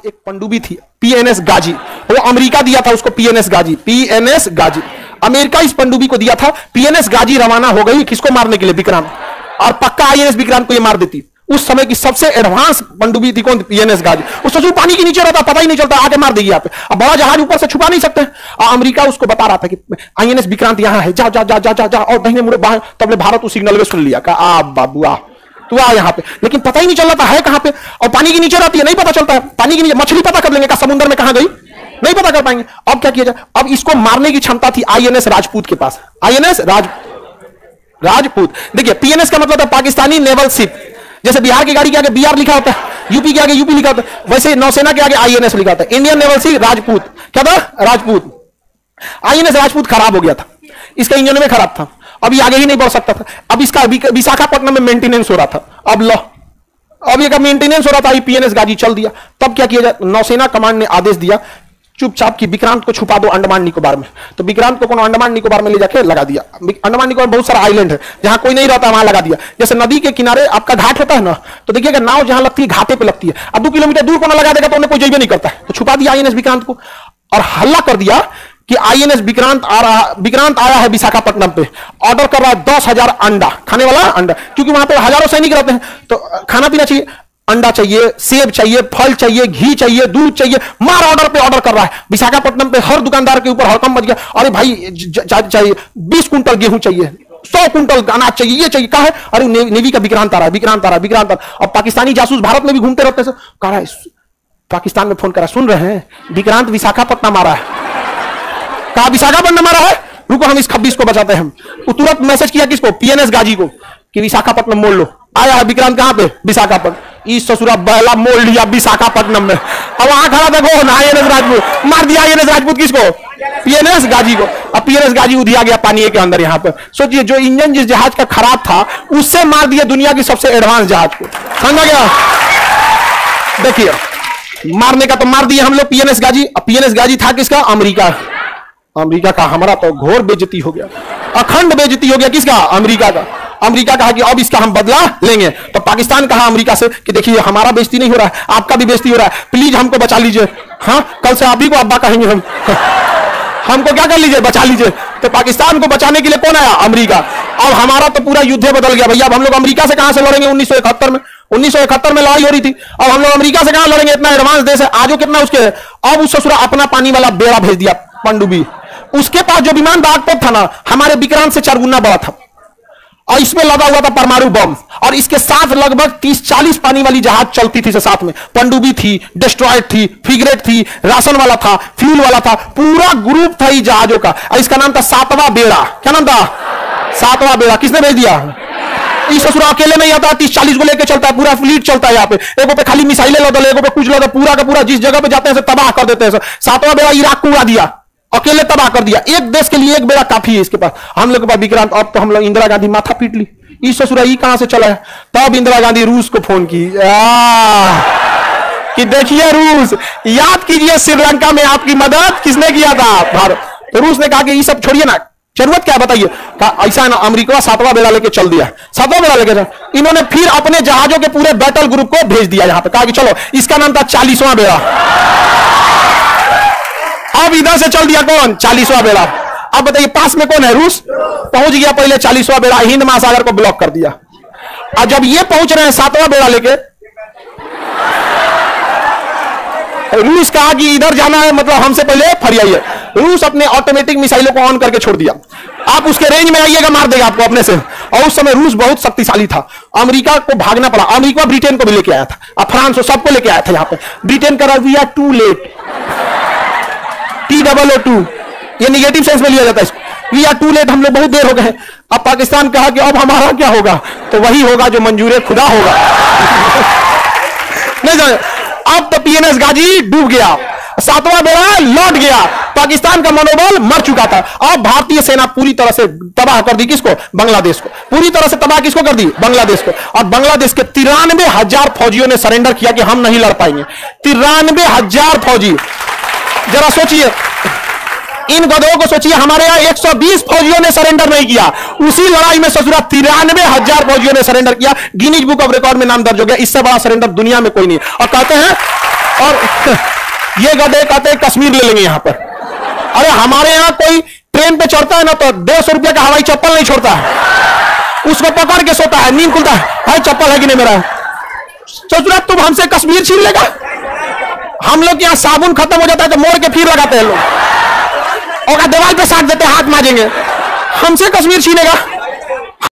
एक पनडुब्बी थी पीएनएस गाजी, वो अमेरिका दिया था उसको पीएनएस गाजी, पीएनएस गाजी अमेरिका इस पनडुब्बी को दिया था। पीएनएस गाजी रवाना हो गई किसको मारने के लिए? विक्रांत। और पक्का आईएनएस विक्रांत को ये मार देती। उस समय की सबसे एडवांस पनडुब्बी थी कौन? पीएनएस गाजी। उस ससुर पानी के नीचे रहता, पता ही नहीं चलता, आके मार देगी यहाँ पे। अब बड़ा जहाज ऊपर से छुपा नहीं सकते। अमेरिका उसको बता रहा था कि आईएनएस विक्रांत यहाँ है, जा जा जा जा जा, जा और दहीने मुड़े बाहर। तब भारत उस सिग्नल में सुन लिया, कहा आ बाबू आ तू आ यहाँ पे, लेकिन पता ही नहीं चल रहा था है कहां पे। और पानी के नीचे रहती है, नहीं पता चलता है। पानी के नीचे मछली पता कर लेंगे, का समुद्र में कहां गई नहीं पता कर पाएंगे। अब क्या किया जाए? अब इसको मारने की क्षमता थी आईएनएस राजपूत के पास। आईएनएस राजपूत। देखिए पीएनएस का मतलब था पाकिस्तानी नेवल शिप। जैसे बिहार की गाड़ी के आगे बीआर लिखा होता है, यूपी के आगे यूपी लिखा होता है, वैसे नौसेना के आगे आईएनएस लिखा होता है, इंडियन नेवल शिप राजपूत। क्या था? राजपूत। आईएनएस राजपूत खराब हो गया था, इसका इंजन में खराब था, अभी आगे ही नहीं बढ़ सकता था। अब इसका विशाखापट्टनम में मेंटेनेंस हो रहा था। अब लो अब ये का मेंटेनेंस हो रहा था, पीएनएस गाजी चल दिया। तब क्या किया जाए? नौसेना कमांड ने आदेश दिया चुपचाप कि विक्रांत को छुपा दो अंडमान निकोबार में। तो विक्रांत को अंडमान निकोबार में ले जाके लगा दिया। अंडमान निकोबार बहुत सारा आइलैंड है जहां कोई नहीं रहता, वहां लगा दिया। जैसे नदी के किनारे आपका घाट होता है ना, तो देखिएगा नाव जहां लगती है घाटे पे लगती है, अब 2 किलोमीटर दूर को ना लगा देगा तो उन्हें कोई जइबे नहीं करता है। तो छुपा दिया आईएनएस विक्रांत को और हल्ला कर दिया कि आईएनएस विक्रांत आया है विशाखापट्टनम पे, ऑर्डर कर रहा है 10,000 अंडा, खाने वाला अंडा, क्योंकि वहां पे हजारों सैनिक रहते हैं तो खाना पीना चाहिए। अंडा चाहिए, सेब चाहिए, फल चाहिए, घी चाहिए, दूध चाहिए, मार ऑर्डर पे ऑर्डर कर रहा है। विशाखापट्टनम पे हर दुकानदार के ऊपर हड़कंप मच गया। अरे भाई चाहिए 20 कुंटल गेहूं चाहिए, 100 कुंटल अनाज चाहिए, ये चाहिए। कहा है? अरे नेवी का विक्रांत आ रहा है, विक्रांत आ रहा है, विक्रांत आ रहा है। अब पाकिस्तानी जासूस भारत में भी घूमते रहते हैं, कह रहा है पाकिस्तान में फोन करा, सुन रहे हैं विक्रांत विशाखापट्टनम आ रहा है। कहा विशाखापट्टनम आ रहा है, रुको हम इस 26 को बचाते हैं। वो तुरंत मैसेज किया किसको? पीएनएस गाजी को कि विशाखापट्टनम मोड़ लो। आया है विक्रांत कहां पे? विशाखापट्टनम। इस ससुरा बहला मोड़ लिया विशाखापट्टनम में। अब वहां खड़ा देखो आईएनएस राजपूत, मार दिया आईएनएस राजपूत किसको? पीएनएस गाजी को। अब पीएनएस गाजी उधिया गया पानी के अंदर। यहां पर सोचिए जो इंजन जिस जहाज का खराब था उससे मार दिया दुनिया की सबसे एडवांस जहाज को। समझ गया? देखिए मारने का तो मार दिया हम लोग पीएनएस गाजी। अब पीएनएस गाजी था किसका? अमेरिका का। हमारा तो घोर बेइज्जती हो गया, अखंड बेइज्जती हो गया। किसका? अमेरिका का। अमेरिका कहा कि अब इसका हम बदला लेंगे। तो पाकिस्तान कहा अमेरिका से कि देखिए हमारा बेइज्जती नहीं हो रहा है, आपका भी बेइज्जती हो रहा है, प्लीज हमको बचा लीजिए। हाँ कल से आप ही को अब्बा कहेंगे हम। हमको क्या कर लीजिए? बचा लीजिए। तो पाकिस्तान को बचाने के लिए कौन आया? अमेरिका। अब हमारा तो पूरा युद्ध बदल गया भैया। अब हम लोग अमेरिका से कहां से लड़ेंगे? 1971 में 1971 में लड़ाई हो रही थी। अब हम लोग अमेरिका से कहां लड़ेंगे? इतना एडवांस देश है, आजो कितना उसके। अब उस ससुरा अपना पानी वाला बेड़ा भेज दिया पनडुब्बी। उसके पास जो विमान बागपत था ना, हमारे विक्रांत से 4 गुना बड़ा था और इसमें लगा हुआ था परमाणु बम। और इसके साथ लगभग 30-40 पानी वाली जहाज चलती थी। साथ में पनडुब्बी थी, डिस्ट्रॉयर थी, फ्रिगेट थी, राशन वाला था, फ्यूल वाला था, पूरा ग्रुप था इस जहाजों का। और इसका नाम था 7वां बेड़ा। क्या नाम था? 7वां बेड़ा। किसने भेज दिया? इस ससुरा अकेले नहीं आता, 30-40 को लेकर चलता है, पूरा फ्लीट चलता है यहाँ पे। एगो पे खाली मिसाइलें लदल, एगो पे कुछ लदल, पूरा का पूरा जिस जगह पे जाते हैं तबाह कर देते हैं। 7वां बेड़ा इराक को उड़ा दिया, अकेले तबाह कर दिया। एक देश के लिए एक बेड़ा काफी है इसके पास। हम लोग के पास विक्रांत। अब तो हम लोग इंदिरा गांधी माथा पीट ली, इस ससुरा ये कहां से चला है? तब इंदिरा गांधी रूस को फोन की कि देखिए रूस, याद कीजिए श्रीलंका में आपकी मदद किसने किया था? भारत। तो रूस ने कहा कि ये सब छोड़िए ना, जरूरत क्या बताइए? कहा ऐसा है ना, अमेरिका 7वां बेड़ा लेके चल दिया। 7वां बेड़ा लेके इन्होंने फिर अपने जहाजों के पूरे बैटल ग्रुप को भेज दिया यहां पे। कहा कि चलो, इसका नाम था 40वां बेड़ा। अब इधर से चल दिया कौन? 40वां बेड़ा। अब बताइए पास में कौन है? रूस पहुंच गया पहले 40वां बेड़ा, हिंद महासागर को ब्लॉक कर दिया। और जब ये पहुंच रहे हैं 7वां बेड़ा लेके, रूस कहा कि इधर जाना है, मतलब हमसे पहले फरियाइए। रूस अपने ऑटोमेटिक मिसाइलों को ऑन करके छोड़ दिया। आप उसके रेंज में आइएगा, मार देगा आपको अपने से। और उस समय रूस बहुत शक्तिशाली था, अमेरिका को भागना पड़ा। अमेरिका ब्रिटेन को भी लेके आया था, और फ्रांस को, सबको लेके आया था यहाँ पे। ब्रिटेन का we are to late, T-O-O-2, ये निगेटिव सेंस में लिया जाता है इसको। वी आर टू लेट, हम लोग बहुत देर हो गए। अब पाकिस्तान कहा कि अब हमारा क्या होगा? तो वही होगा जो मंजूर खुदा होगा। नहीं जाने, अब तो पीएनएस गाजी डूब गया, 7वां बेड़ा लौट गया। पाकिस्तान का मनोबल मर चुका था। अब भारतीय सेना पूरी तरह से तबाह कर दी। किसको? बांग्लादेश को। पूरी तरह से तबाह किसको कर दी? बांग्लादेश को। और बांग्लादेश के 93,000 फौजियों ने सरेंडर किया कि हम नहीं लड़ पाएंगे। 93,000 फौजी। जरा सोचिए, इन गधों को सोचिए, हमारे यहां 120 फौजियों ने सरेंडर नहीं किया। उसी लड़ाई में ससुरा 93,000 फौजियों ने सरेंडर किया। गिनीज बुक ऑफ रिकॉर्ड में नाम दर्ज हो गया। इससे बड़ा सरेंडर दुनिया में कोई नहीं। और कहते हैं और ये गधे कहते हैं कश्मीर ले लेंगे यहां पर। अरे हमारे यहां कोई ट्रेन पे चढ़ता है ना तो 150 रुपया का हवाई चप्पल नहीं छोड़ता है, उसको पकड़ के सोता है, नींद खुलता है, भाई चप्पल है कि नहीं मेरा। सोच रहा तुम हमसे कश्मीर छीन लेगा? हम लोग यहाँ साबुन खत्म हो जाता है तो मोड़ के फिर लगाते हैं लोग, और दीवार पे साट देते हैं, हाथ मारेंगे, हमसे कश्मीर छीनेगा।